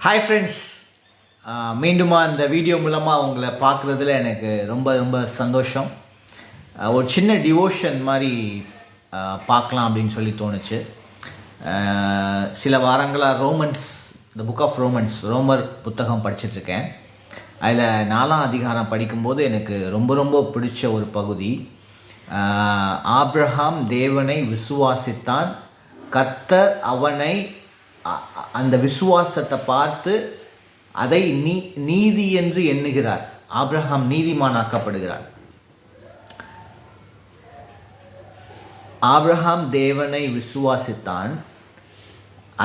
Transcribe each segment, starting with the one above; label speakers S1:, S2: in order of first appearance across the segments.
S1: Hi friends, மீண்டுமா இந்த video மூலமாக உங்களை பார்க்குறதுல எனக்கு ரொம்ப ரொம்ப சந்தோஷம். ஒரு சின்ன டிவோஷன் மாதிரி பார்க்கலாம் அப்படின்னு சொல்லி தோணுச்சு. சில வாரங்களாக த புக் ஆஃப் ரோமர் புத்தகம் படிச்சிட்ருக்கேன். அதில் 4ஆம் அதிகாரம் படிக்கும்போது எனக்கு ரொம்ப ரொம்ப பிடிச்ச ஒரு பகுதி, ஆபிரகாம் தேவனை விசுவாசித்தான், கர்த்தர் அவனை அந்த விசுவாசத்தை பார்த்து அதை நீதி என்று எண்ணுகிறார். ஆபிரகாம் நீதிமானாக்கப்படுகிறார். ஆபிரகாம் தேவனை விசுவாசித்தான்,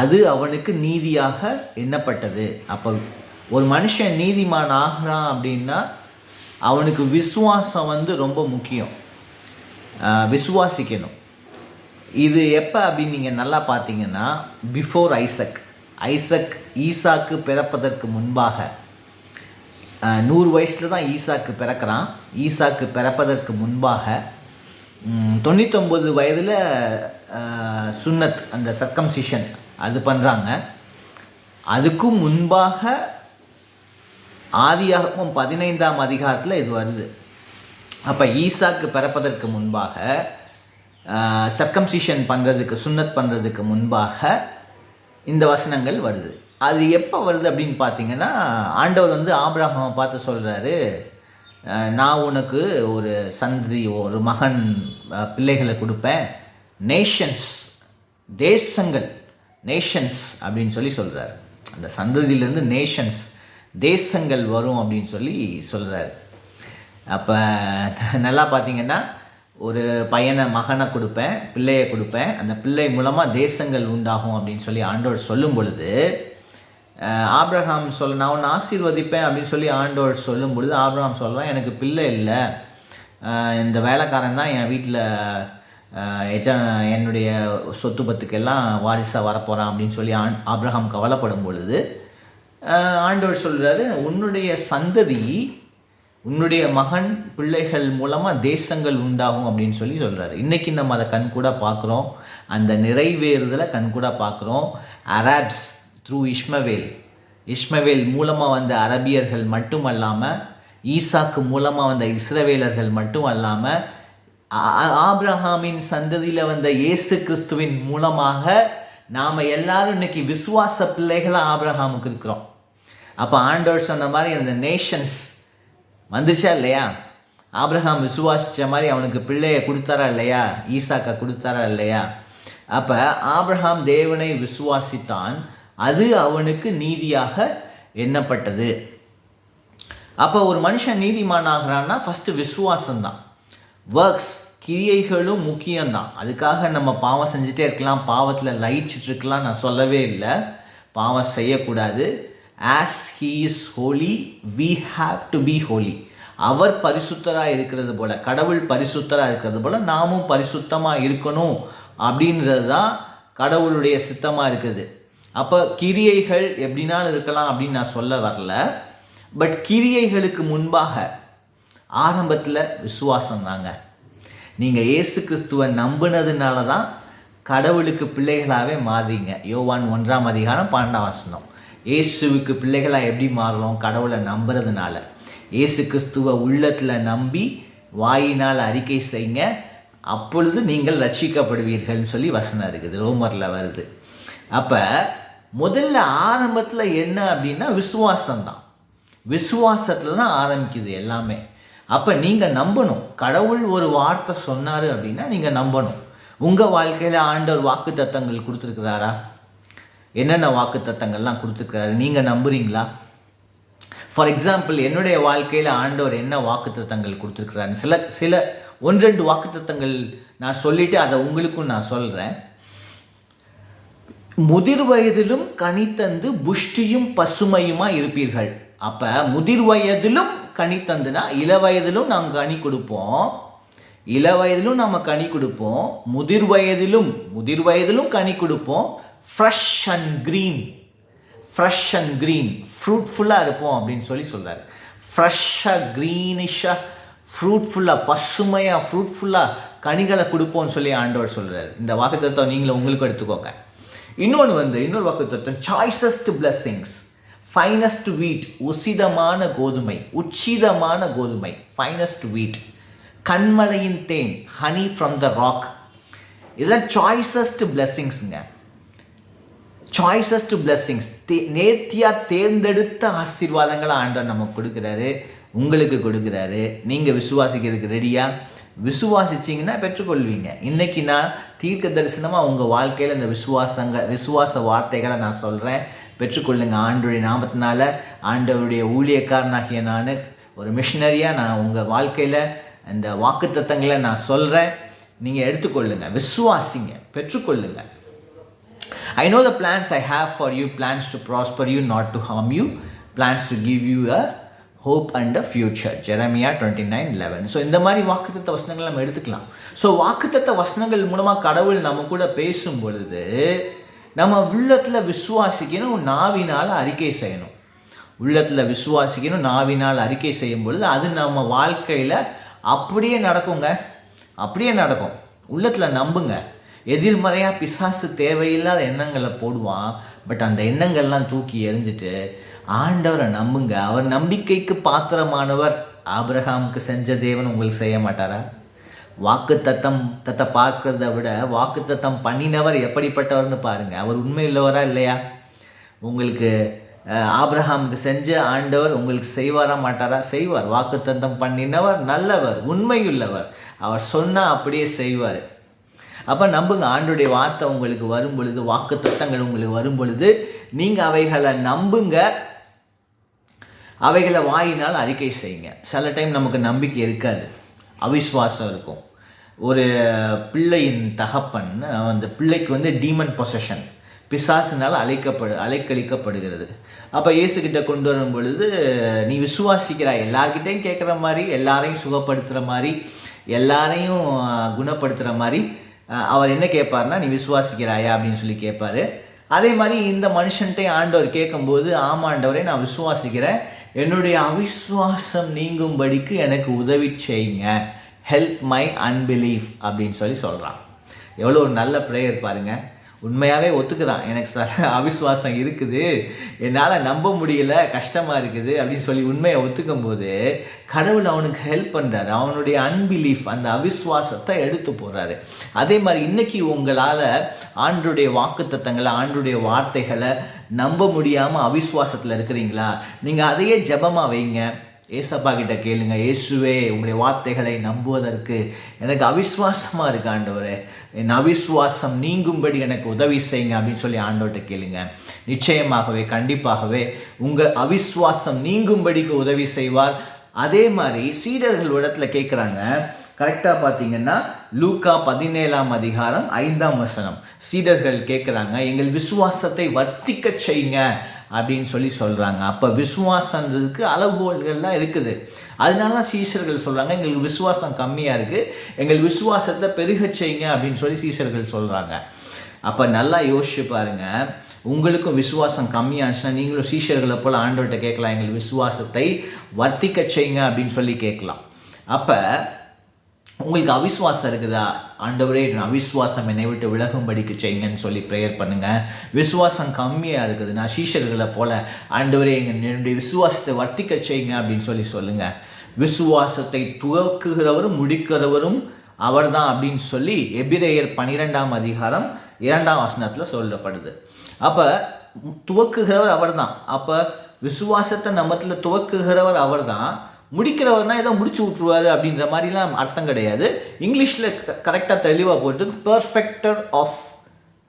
S1: அது அவனுக்கு நீதியாக எண்ணப்பட்டது. அப்போ ஒரு மனுஷன் நீதிமான் ஆகிறான் அப்படின்னா அவனுக்கு விசுவாசம் ரொம்ப முக்கியம். விசுவாசிக்கணும். இது எப்போ அப்படின்னு நீங்கள் நல்லா பார்த்தீங்கன்னா, பிஃபோர் ஈசாக்கு பிறப்பதற்கு முன்பாக 100 வயசில் தான் ஈசாக்கு பிறக்கிறான். ஈசாக்கு பிறப்பதற்கு முன்பாக 99 வயதில் சுன்னத், அந்த சர்க்கம்சிஷன் அது பண்ணுறாங்க. அதுக்கும் முன்பாக ஆதியாகமம் 15ஆம் அதிகாரத்தில் இது வருது. அப்போ ஈசாக்கு பிறப்பதற்கு முன்பாக, சர்க்கம்சிஷன் பண்ணுறதுக்கு, சுன்னத் பண்ணுறதுக்கு முன்பாக இந்த வசனங்கள் வருது. அது எப்போ வருது அப்படின்னு பார்த்தீங்கன்னா, ஆண்டவர் ஆபிரகாமை பார்த்து சொல்கிறாரு, நான் உனக்கு ஒரு சந்ததி, ஒரு மகன், பிள்ளைகளை கொடுப்பேன், நேஷன்ஸ் அப்படின்னு சொல்லி சொல்கிறார். அந்த சந்ததியிலேருந்து தேசங்கள் வரும் அப்படின்னு சொல்லி சொல்கிறார். அப்போ நல்லா பார்த்தீங்கன்னா, ஒரு மகனை கொடுப்பேன், பிள்ளையை கொடுப்பேன், அந்த பிள்ளை மூலமாக தேசங்கள் உண்டாகும் அப்படின்னு சொல்லி ஆண்டவர் சொல்லும் பொழுது, ஆபிரகாம் நான் உன்னை ஆசீர்வதிப்பேன் அப்படின்னு சொல்லி ஆண்டவர் சொல்லும் பொழுது, ஆபிரகாம் சொல்கிறான், எனக்கு பிள்ளை இல்லை, இந்த வேலைக்காரன் தான் என் வீட்டில் என்னுடைய சொத்து பத்துக்கெல்லாம் வாரிசாக வரப்போகிறான் அப்படின்னு சொல்லி ஆபிரகாம் கவலைப்படும் பொழுது, ஆண்டவர் சொல்கிறாரு, உன்னுடைய சந்ததி, உன்னுடைய மகன் பிள்ளைகள் மூலமாக தேசங்கள் உண்டாகும் அப்படின்னு சொல்லி சொல்கிறாரு. இன்றைக்கி நம்ம அதை கண்கூட பார்க்குறோம். அந்த நிறைவேறுதலை கண்கூட பார்க்குறோம். அரப்ஸ் த்ரூ இஷ்மவேல் மூலமாக வந்த அரபியர்கள் மட்டும் அல்லாமல், ஈசாக்கு மூலமாக வந்த இஸ்ரவேலர்கள் மட்டும் அல்லாமல், ஆபிரகாமின் சந்ததியில் வந்த இயேசு கிறிஸ்துவின் மூலமாக நாம் எல்லாரும் இன்றைக்கி விசுவாச பிள்ளைகளாக ஆபிரகாமுக்கு இருக்கிறோம். அப்போ ஆண்டவர் சொன்ன மாதிரி அந்த நேஷன்ஸ் வந்துச்சா இல்லையா? ஆபிரகாம் விசுவாசித்த மாதிரி அவனுக்கு பிள்ளையை கொடுத்தாரா இல்லையா? ஈசாக்கை கொடுத்தாரா இல்லையா? அப்போ ஆபிரகாம் தேவனை விசுவாசித்தான், அது அவனுக்கு நீதியாக எண்ணப்பட்டது. அப்போ ஒரு மனுஷன் நீதிமான் ஆகிறான்னா ஃபஸ்ட்டு விசுவாசம்தான். ஒர்க்ஸ், கிரியைகளும் முக்கியம்தான். அதுக்காக நம்ம பாவம் செஞ்சுட்டே இருக்கலாம், பாவத்தில் லயிச்சிட்டு இருக்கலாம், நான் சொல்லவே இல்லை. பாவம் செய்யக்கூடாது. As he is holy, we have to be holy. அவர் பரிசுத்தராக இருக்கிறது போல், கடவுள் பரிசுத்தராக இருக்கிறது போல் நாமும் பரிசுத்தமாக இருக்கணும் அப்படின்றது தான் கடவுளுடைய சித்தமாக இருக்குது. அப்போ கிரியைகள் எப்படினாலும் இருக்கலாம் அப்படின்னு நான் சொல்ல வரல. பட் கிரியைகளுக்கு முன்பாக ஆரம்பத்தில் விசுவாசம் தாங்க. நீங்கள் இயேசு கிறிஸ்துவை நம்பினதுனால தான் கடவுளுக்கு பிள்ளைகளாகவே மாறுறீங்க. யோவான் 1ஆம் அதிகாரம் 12ஆம் வசனம். இயேசுவுக்கு பிள்ளைகளாக எப்படி மாறுறோம்? கடவுளை நம்புறதுனால. இயேசு கிறிஸ்துவை உள்ளத்தில் நம்பி வாயினால் அறிக்கை செய்யுங்க, அப்பொழுது நீங்கள் ரட்சிக்கப்படுவீர்கள்னு சொல்லி வசனம் இருக்குது, ரோமரில் வருது. அப்போ முதல்ல ஆரம்பத்தில் என்ன அப்படின்னா விசுவாசம்தான். விசுவாசத்தில் தான் ஆரம்பிக்குது எல்லாமே. அப்போ நீங்கள் நம்பணும். கடவுள் ஒரு வார்த்தை சொன்னார் அப்படின்னா நீங்கள் நம்பணும். உங்கள் வாழ்க்கையில் ஆண்டவர் வாக்கு தத்தங்கள் கொடுத்துருக்குறாரா? என்னென்ன வாக்கு தத்தங்கள்லாம் கொடுத்துருக்கிறாரு, நீங்கள் நம்புறீங்களா? ஃபார் எக்ஸாம்பிள், என்னுடைய வாழ்க்கையில் ஆண்டவர் என்ன வாக்கு தத்தங்கள் கொடுத்துருக்குறாரு, சில 1-2 வாக்கு தத்தங்கள் நான் சொல்லிவிட்டு அதை உங்களுக்கும் நான் சொல்கிறேன். முதிர் வயதிலும் கனித்தந்து புஷ்டியும் பசுமையுமாக இருப்பீர்கள். அப்போ முதிர் வயதிலும் கனித்தந்துனா இளவயதிலும் நாங்கள் கனி கொடுப்போம், இளவயதிலும் நம்ம கனி கொடுப்போம், முதிர் வயதிலும் கனி கொடுப்போம். ஃப்ரெஷ் அண்ட் க்ரீன், ஃப்ரூட்ஃபுல்லாக இருப்போம் அப்படின்னு சொல்லி சொல்கிறார். ஃப்ரெஷ்ஷாக, க்ரீனிஷாக, ஃப்ரூட்ஃபுல்லாக, பசுமையாக, ஃப்ரூட்ஃபுல்லாக கனிகளை கொடுப்போம்னு சொல்லி ஆண்டவர் சொல்கிறார். இந்த வாக்குத்தத்தம் நீங்களும் உங்களுக்கும் எடுத்துக்கோங்க. இன்னொரு வாக்குத்தத்தம், சாய்ஸஸ்ட் பிளெஸ்ஸிங்ஸ். ஃபைனஸ்ட் வீட், உசிதமான கோதுமை, உச்சிதமான கோதுமை, ஃபைனஸ்ட் வீட். கண்மலையின் தேன், ஹனி ஃப்ரம் த ராக். இதெல்லாம் சாய்ஸஸ்ட் பிளெஸ்ஸிங்ஸுங்க. சாய்ஸஸ்ட் பிளெஸ்ஸிங்ஸ், நேர்த்தியாக தேர்ந்தெடுத்த ஆசீர்வாதங்களை ஆண்டவர் நமக்கு கொடுக்குறாரு, உங்களுக்கு கொடுக்குறாரு. நீங்கள் விசுவாசிக்கிறதுக்கு ரெடியாக? விசுவாசிச்சிங்கன்னா பெற்றுக்கொள்வீங்க. இன்றைக்கி நான் தீர்க்க தரிசனமாக உங்கள் வாழ்க்கையில் இந்த விசுவாச வார்த்தைகளை நான் சொல்கிறேன். பெற்றுக்கொள்ளுங்க ஆண்டவருடைய நாமத்தினால. ஆண்டவருடைய ஊழியக்காரனாகிய நான் ஒரு மிஷினரியாக நான் உங்கள் வாழ்க்கையில் இந்த வாக்குத்தத்தங்களை நான் சொல்கிறேன். நீங்கள் எடுத்துக்கொள்ளுங்க, விசுவாசிங்க, பெற்றுக்கொள்ளுங்க. I know the plans I have for you, plans to prosper you, not to harm you, plans to give you a hope and a future. Jeremiah 29:11. So இந்த மாதிரி வாக்குத்தத்த வசனங்கள் நம்ம எடுத்துக்கலாம். ஸோ வாக்குத்தத்த வசனங்கள் மூலமாக கடவுள் நம்ம கூட பேசும் பொழுது நம்ம உள்ளத்தில் விசுவாசிக்கணும், நாவினால் அறிக்கை செய்யணும். உள்ளத்தில் விசுவாசிக்கணும், நாவினால் அறிக்கை செய்யும் பொழுது அது நம்ம வாழ்க்கையில் அப்படியே நடக்குங்க, அப்படியே நடக்கும். உள்ளத்தில் நம்புங்க. எதிர்மறையாக பிசாசு தேவையில்லாத எண்ணங்களை போடுவான். பட் அந்த எண்ணங்கள்லாம் தூக்கி எறிஞ்சிட்டு ஆண்டவரை நம்புங்க. அவர் நம்பிக்கைக்கு பாத்திரமானவர். ஆபிரகாமுக்கு செஞ்ச தேவன் உங்களுக்கு செய்ய மாட்டாரா? வாக்குத்தத்தத்தை பார்க்கறத விட வாக்குத்தத்தம் பண்ணினவர் எப்படிப்பட்டவர்னு பாருங்கள். அவர் உண்மையுள்ளவரா இல்லையா? உங்களுக்கு ஆபிரகாமுக்கு செஞ்ச ஆண்டவர் உங்களுக்கு செய்வாரா மாட்டாரா? செய்வார். வாக்குத்தத்தம் பண்ணினவர் நல்லவர், உண்மையுள்ளவர். அவர் சொன்னால் அப்படியே செய்வார். அப்போ நம்புங்க. ஆண்டவருடைய வார்த்தை உங்களுக்கு வரும் பொழுது, வாக்குத்தத்தங்கள் உங்களுக்கு வரும் பொழுது நீங்கள் அவைகளை நம்புங்க, அவைகளை வாயினால் அறிக்கை செய்யுங்க. சில டைம் நமக்கு நம்பிக்கை இருக்காது, அவிஸ்வாசம் இருக்கும். ஒரு பிள்ளையின் தகப்பன், அந்த பிள்ளைக்கு டீமன் பொசஷன், பிசாசினால் அலைக்கழிக்கப்படுகிறது. அப்போ இயேசுக்கிட்ட கொண்டு வரும் பொழுது, நீ விசுவாசிக்கிறாய், எல்லார்கிட்டையும் கேட்குற மாதிரி, எல்லாரையும் சுகப்படுத்துகிற மாதிரி, எல்லாரையும் குணப்படுத்துகிற மாதிரி அவர் என்ன கேட்பார்னா, நீ விசுவாசிக்கிறாயா அப்படின்னு சொல்லி கேட்பார். அதே மாதிரி இந்த மனுஷன்ட்டே ஆண்டவர் கேட்கும்போது, ஆமாண்டவரே நான் விசுவாசிக்கிறேன், என்னுடைய அவிசுவாசம் நீங்கும்படிக்கு எனக்கு உதவி செய்யுங்க, ஹெல்ப் மை அன்பிலீஃப் அப்படின்னு சொல்லி சொல்கிறான். எவ்வளோ ஒரு நல்ல ப்ரேயர் பாருங்கள். உண்மையாகவே ஒத்துக்கிறான், எனக்கு அவிசுவாசம் இருக்குது, என்னால் நம்ப முடியல, கஷ்டமாக இருக்குது அப்படின்னு சொல்லி உண்மையை ஒத்துக்கும் போது கடவுள் அவனுக்கு ஹெல்ப் பண்ணுறாரு. அவனுடைய அன்பிலீஃப், அந்த அவிசுவாசத்தை எடுத்து போகிறாரு. அதே மாதிரி இன்றைக்கி உங்களால் ஆண்டவருடைய வாக்குத்தத்தங்களை, ஆண்டவருடைய வார்த்தைகளை நம்ப முடியாமல் அவிசுவாசத்தில் இருக்கிறீங்களா? நீங்கள் அதையே ஜெபமாக வைங்க. ஏசப்பா கிட்ட கேளுங்க, இயேசுவே உங்களுடைய வார்த்தைகளை நம்புவதற்கு எனக்கு அவிசுவாசமாக இருக்கு ஆண்டவரே, என் அவிசுவாசம் நீங்கும்படி எனக்கு உதவி செய்யுங்க அப்படின்னு சொல்லி ஆண்டவர்கிட்ட கேளுங்க. நிச்சயமாகவே, கண்டிப்பாகவே உங்கள் அவிசுவாசம் நீங்கும்படிக்கு உதவி செய்வார். அதே மாதிரி சீடர்கள் இடத்துல கேட்குறாங்க. கரெக்டாக பார்த்தீங்கன்னா லூக்கா 17:5 சீடர்கள் கேட்குறாங்க, எங்கள் விசுவாசத்தை வர்த்திக்க செய்யுங்க அப்படின்னு சொல்லி சொல்கிறாங்க. அப்போ விசுவாசன்றதுக்கு அளவுகோல்கள்லாம் இருக்குது. அதனால தான் சீஷர்கள் சொல்கிறாங்க, எங்களுக்கு விசுவாசம் கம்மியாக இருக்குது, எங்கள் விசுவாசத்தை பெருக செய்யுங்க அப்படின்னு சொல்லி சீஷர்கள் சொல்கிறாங்க. அப்போ நல்லா யோசிச்சு பாருங்கள். உங்களுக்கும் விசுவாசம் கம்மியாச்சுன்னா நீங்களும் சீஷர்களை போல் ஆண்டவர்கிட்ட கேட்கலாம், எங்கள் விசுவாசத்தை வர்த்திக்க செய்யுங்க அப்படின்னு சொல்லி கேட்கலாம். அப்போ உங்களுக்கு அவிசுவாசம் இருக்குதா? ஆண்டவரே அவிசுவாசம் என்னை விட்டு விலகும்படிக்கு செய்யுங்கன்னு சொல்லி ப்ரேயர் பண்ணுங்கள். விசுவாசம் கம்மியாக இருக்குது, நான் சீஷர்களை போல் ஆண்டவரே என்னுடைய விசுவாசத்தை வர்த்திக்க செய்யுங்க அப்படின்னு சொல்லி சொல்லுங்கள். விசுவாசத்தை துவக்குகிறவரும் முடிக்கிறவரும் அவர் தான் அப்படின்னு சொல்லி எபிரேயர் 12:2 சொல்லப்படுது. அப்போ துவக்குகிறவர் அவர் தான். அப்போ விசுவாசத்தை நம்மத்தில் துவக்குகிறவர் அவர் தான். முடிக்கிறவர்னா ஏதோ முடிச்சு விட்ருவார் அப்படின்ற மாதிரிலாம் அர்த்தம் கிடையாது. இங்கிலீஷில் கரெக்டாக தெளிவாக போட்டு perfecter of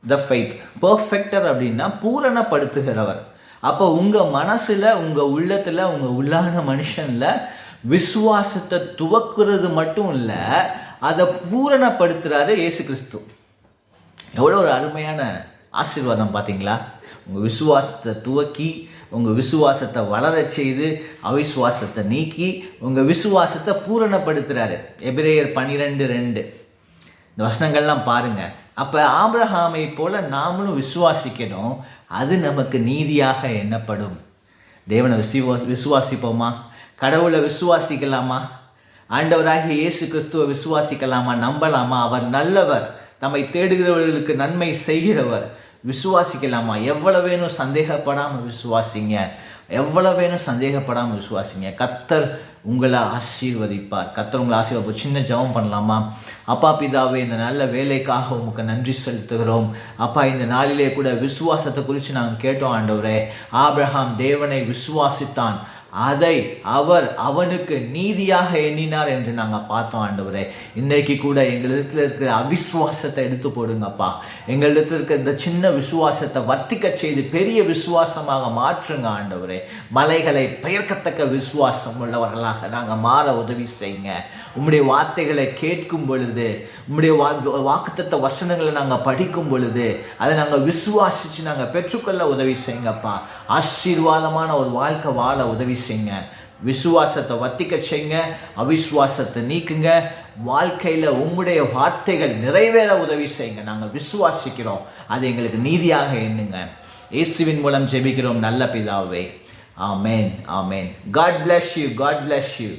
S1: the faith. Perfecter அப்படின்னா பூரணப்படுத்துகிறவர். அப்போ உங்கள் மனசில், உங்கள் உள்ளத்தில், உங்கள் உள்ளான மனுஷனில் விசுவாசத்தை துவக்குறது மட்டும் இல்லை, அதை பூரணப்படுத்துகிறாரு இயேசு கிறிஸ்து. எவ்வளோ ஒரு அருமையான ஆசீர்வாதம் பார்த்தீங்களா? உங்கள் விசுவாசத்தை துவக்கி, உங்கள் விசுவாசத்தை வளர செய்து, அவிசுவாசத்தை நீக்கி உங்கள் விசுவாசத்தை பூரணப்படுத்துகிறாரு. எபிரேயர் 12:2 இந்த வசனங்கள்லாம் பாருங்கள். அப்போ ஆபிரகாமை போல் நாமளும் விசுவாசிக்கணும், அது நமக்கு நீதியாக எண்ணப்படும். தேவனை விசுவாசிப்போமா? கடவுளை விசுவாசிக்கலாமா? ஆண்டவராகிய இயேசு கிறிஸ்துவை விசுவாசிக்கலாமா? நம்பலாமா? அவர் நல்லவர், தம்மை தேடுகிறவர்களுக்கு நன்மை செய்கிறவர். விசுவாசிக்கலாமா? எவ்வளவு வேணும் சந்தேகப்படாமல் விசுவாசிங்க. எவ்வளவேனும் சந்தேகப்படாமல் விசுவாசிங்க. கர்த்தர் உங்களை ஆசீர்வதிப்பார். கர்த்தர் உங்களை ஆசீர்வதிப்பார். சின்ன ஜெபம் பண்ணலாமா? அப்பா பிதாவே, இந்த நல்ல வேலைக்காக உமக்கு நன்றி செலுத்துகிறோம். அப்பா, இந்த நாளிலே கூட விசுவாசத்தை குறித்து நாங்கள் கேட்டோம் ஆண்டவரே. ஆபிரகாம் தேவனை விசுவாசித்தான், அதை அவனுக்கு நீதியாக எண்ணினார் என்று நாங்கள் பார்த்தோம் ஆண்டவரே. இன்றைக்கு கூட எங்களிடத்தில் இருக்கிற அவிசுவாசத்தை எடுத்து போடுங்கப்பா. எங்களிடத்தில் இருக்கிற இந்த சின்ன விசுவாசத்தை வர்த்திக்க செய்து பெரிய விசுவாசமாக மாற்றுங்க ஆண்டவரே. மலைகளை பெயர்க்கத்தக்க விசுவாசம் உள்ளவர்களாக நாங்கள் மாற உதவி செய்யுங்க. உம்முடைய வார்த்தைகளை கேட்கும் பொழுது, உம்முடைய வாக்குத்தத்த வசனங்களை நாங்கள் படிக்கும் பொழுது அதை நாங்கள் விசுவாசித்து நாங்கள் பெற்றுக்கொள்ள உதவி செய்யுங்கப்பா. ஆசீர்வாதமான ஒரு வாழ்க்கை வாழ உதவி செய்யுங்க. விசுவாசத்தை வர்த்திக்க செய்யுங்க, அவிசுவாசத்தை நீக்குங்க. வாழ்க்கையில் உங்களுடைய வார்த்தைகள் நிறைவேற உதவி செய்யுங்க. நாங்கள் விசுவாசிக்கிறோம், அது எங்களுக்கு நீதியாக எண்ணுங்க. இயேசுவின் மூலம் ஜெபிக்கிறோம் நல்ல பிதாவே. ஆமென், ஆமென். God bless you. God bless you.